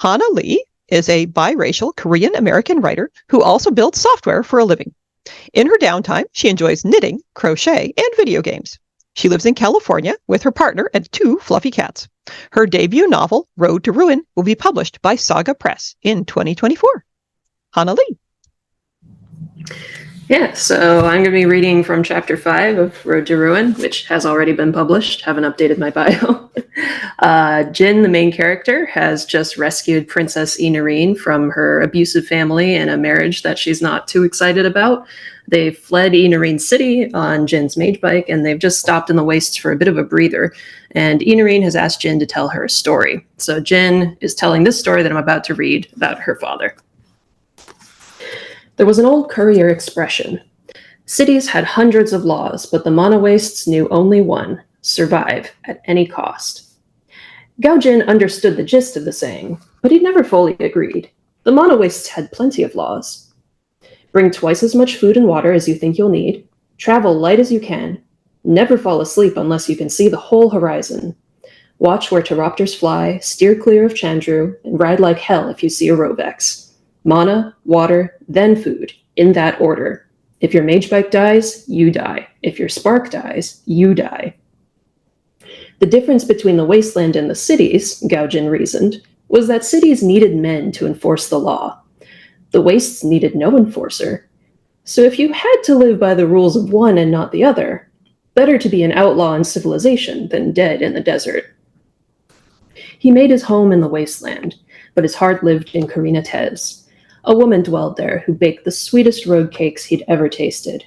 Hana Lee is a biracial Korean-American writer who also builds software for a living. In her downtime, she enjoys knitting, crochet, and video games. She lives in California with her partner and 2 fluffy cats. Her debut novel, Road to Ruin, will be published by Saga Press in 2024. Hana Lee. Yeah, so I'm going to be reading from Chapter 5 of Road to Ruin, which has already been published. Haven't updated my bio. Jin, the main character, has just rescued Princess Inarine from her abusive family and a marriage that she's not too excited about. They've fled Inarine City on Jin's mage bike, and they've just stopped in the wastes for a bit of a breather. And Inarine has asked Jin to tell her a story. So Jin is telling this story that I'm about to read about her father. There was an old courier expression. Cities had hundreds of laws, but the Monowastes knew only one: survive at any cost. Gaojin understood the gist of the saying, but he never fully agreed. The Monowastes had plenty of laws. Bring twice as much food and water as you think you'll need. Travel light as you can. Never fall asleep unless you can see the whole horizon. Watch where pteropters fly, steer clear of Chandru, and ride like hell if you see a Rovex. Mana, water, then food, in that order. If your mage bike dies, you die. If your spark dies, you die. The difference between the wasteland and the cities, Gaojin reasoned, was that cities needed men to enforce the law. The wastes needed no enforcer. So if you had to live by the rules of one and not the other, better to be an outlaw in civilization than dead in the desert. He made his home in the wasteland, but his heart lived in Karina Tez. A woman dwelled there who baked the sweetest road cakes he'd ever tasted.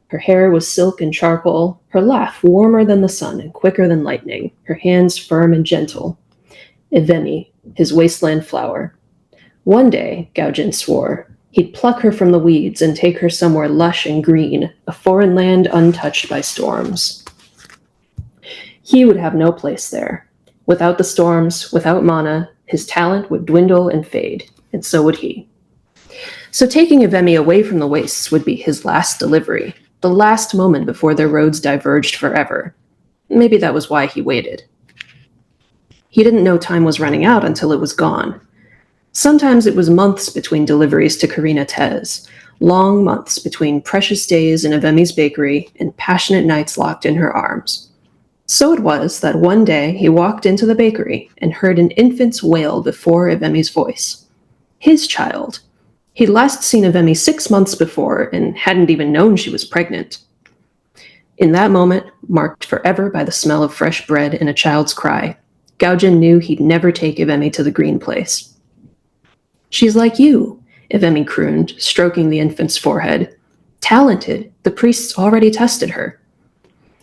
Her hair was silk and charcoal, her laugh warmer than the sun and quicker than lightning, her hands firm and gentle. Evemi, his wasteland flower. One day, Gaojin swore, he'd pluck her from the weeds and take her somewhere lush and green, a foreign land untouched by storms. He would have no place there. Without the storms, without mana, his talent would dwindle and fade, and so would he. So taking Evemi away from the wastes would be his last delivery, the last moment before their roads diverged forever. Maybe that was why he waited. He didn't know time was running out until it was gone. Sometimes it was months between deliveries to Karina Tez, long months between precious days in Evemi's bakery and passionate nights locked in her arms. So it was that one day he walked into the bakery and heard an infant's wail before Evemi's voice. His child. He'd last seen Evemi 6 months before and hadn't even known she was pregnant. In that moment, marked forever by the smell of fresh bread and a child's cry, Gaojin knew he'd never take Evemi to the green place. She's like you, Evemi crooned, stroking the infant's forehead. Talented, the priests already tested her.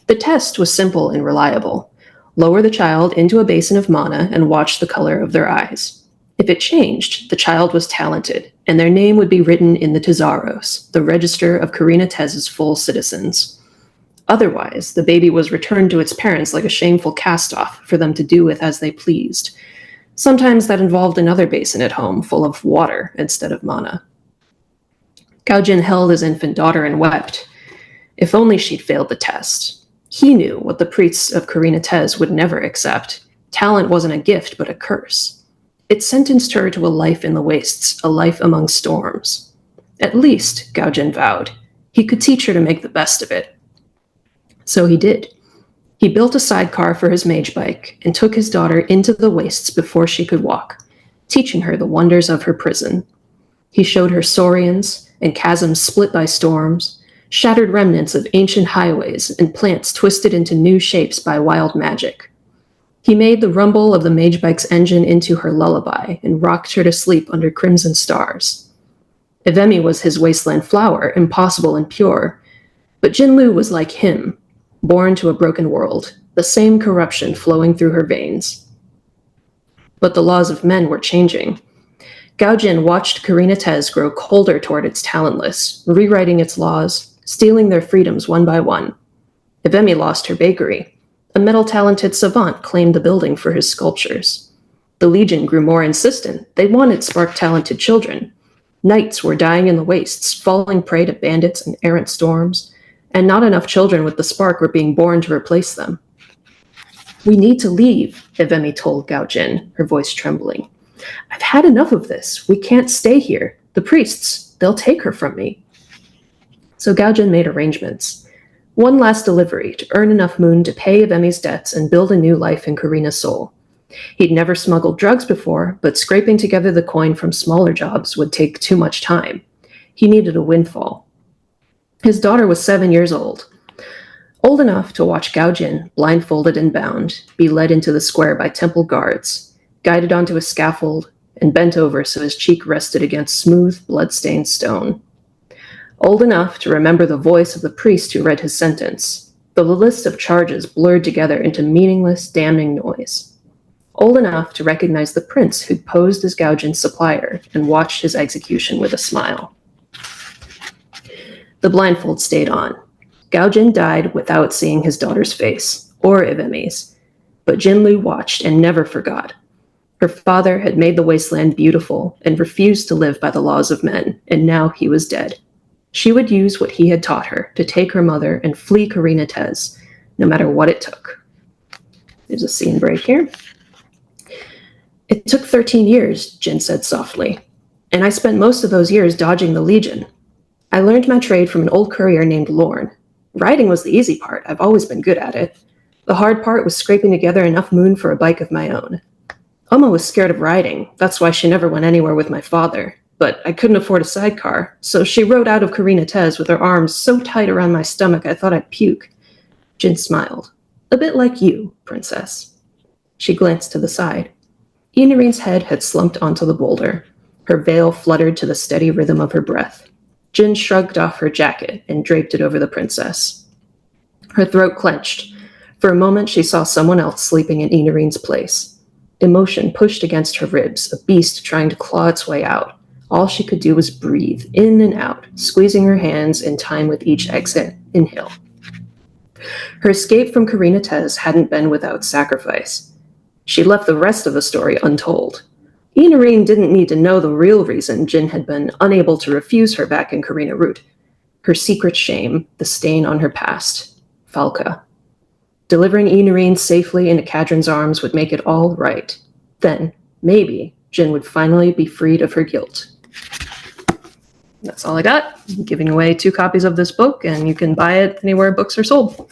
The test was simple and reliable. Lower the child into a basin of mana and watch the color of their eyes. If it changed, the child was talented, and their name would be written in the Tezaros, the register of Karina Tez's full citizens. Otherwise, the baby was returned to its parents like a shameful cast-off for them to do with as they pleased. Sometimes that involved another basin at home full of water instead of mana. Gaojin held his infant daughter and wept. If only she'd failed the test. He knew what the priests of Karina Tez would never accept. Talent wasn't a gift, but a curse. It sentenced her to a life in the wastes, a life among storms. At least, Gaojin vowed, he could teach her to make the best of it. So he did. He built a sidecar for his mage bike and took his daughter into the wastes before she could walk, teaching her the wonders of her prison. He showed her saurians and chasms split by storms, shattered remnants of ancient highways and plants twisted into new shapes by wild magic. He made the rumble of the mage bike's engine into her lullaby and rocked her to sleep under crimson stars. Evemi was his wasteland flower, impossible and pure, but Jinlu was like him, born to a broken world, the same corruption flowing through her veins. But the laws of men were changing. Gaojin watched Karina Tez grow colder toward its talentless, rewriting its laws, stealing their freedoms one by one. Evemi lost her bakery. A metal-talented savant claimed the building for his sculptures. The Legion grew more insistent. They wanted spark-talented children. Knights were dying in the wastes, falling prey to bandits and errant storms, and not enough children with the spark were being born to replace them. We need to leave, Evemi told Gaojin, her voice trembling. I've had enough of this. We can't stay here. The priests, they'll take her from me. So Gaojin made arrangements. One last delivery to earn enough moon to pay Ebemi's debts and build a new life in Karina's soul. He'd never smuggled drugs before, but scraping together the coin from smaller jobs would take too much time. He needed a windfall. His daughter was 7 years old enough to watch Gaojin, blindfolded and bound, be led into the square by temple guards, guided onto a scaffold, and bent over so his cheek rested against smooth, blood-stained stone. Old enough to remember the voice of the priest who read his sentence, though the list of charges blurred together into meaningless, damning noise. Old enough to recognize the prince who'd posed as Gaojin's supplier and watched his execution with a smile. The blindfold stayed on. Gaojin died without seeing his daughter's face, or Ebemi's, but Jinlu watched and never forgot. Her father had made the wasteland beautiful and refused to live by the laws of men, and now he was dead. She would use what he had taught her to take her mother and flee Karina Tez, no matter what it took. There's a scene break here. It took 13 years, Jin said softly, and I spent most of those years dodging the Legion. I learned my trade from an old courier named Lorne. Riding was the easy part. I've always been good at it. The hard part was scraping together enough moon for a bike of my own. Oma was scared of riding. That's why she never went anywhere with my father. But I couldn't afford a sidecar, so she rode out of Karina Tez with her arms so tight around my stomach I thought I'd puke. Jin smiled. A bit like you, princess. She glanced to the side. Inarine's head had slumped onto the boulder. Her veil fluttered to the steady rhythm of her breath. Jin shrugged off her jacket and draped it over the princess. Her throat clenched. For a moment, she saw someone else sleeping in Inarine's place. Emotion pushed against her ribs, a beast trying to claw its way out. All she could do was breathe, in and out, squeezing her hands in time with each exit. Inhale. Her escape from Karina Tez hadn't been without sacrifice. She left the rest of the story untold. Inarine didn't need to know the real reason Jin had been unable to refuse her back in Karina Root. Her secret shame, the stain on her past. Falca. Delivering Inarine safely into Kadrin's arms would make it all right. Then, maybe, Jin would finally be freed of her guilt. That's all I got. I'm giving away 2 copies of this book, and you can buy it anywhere books are sold.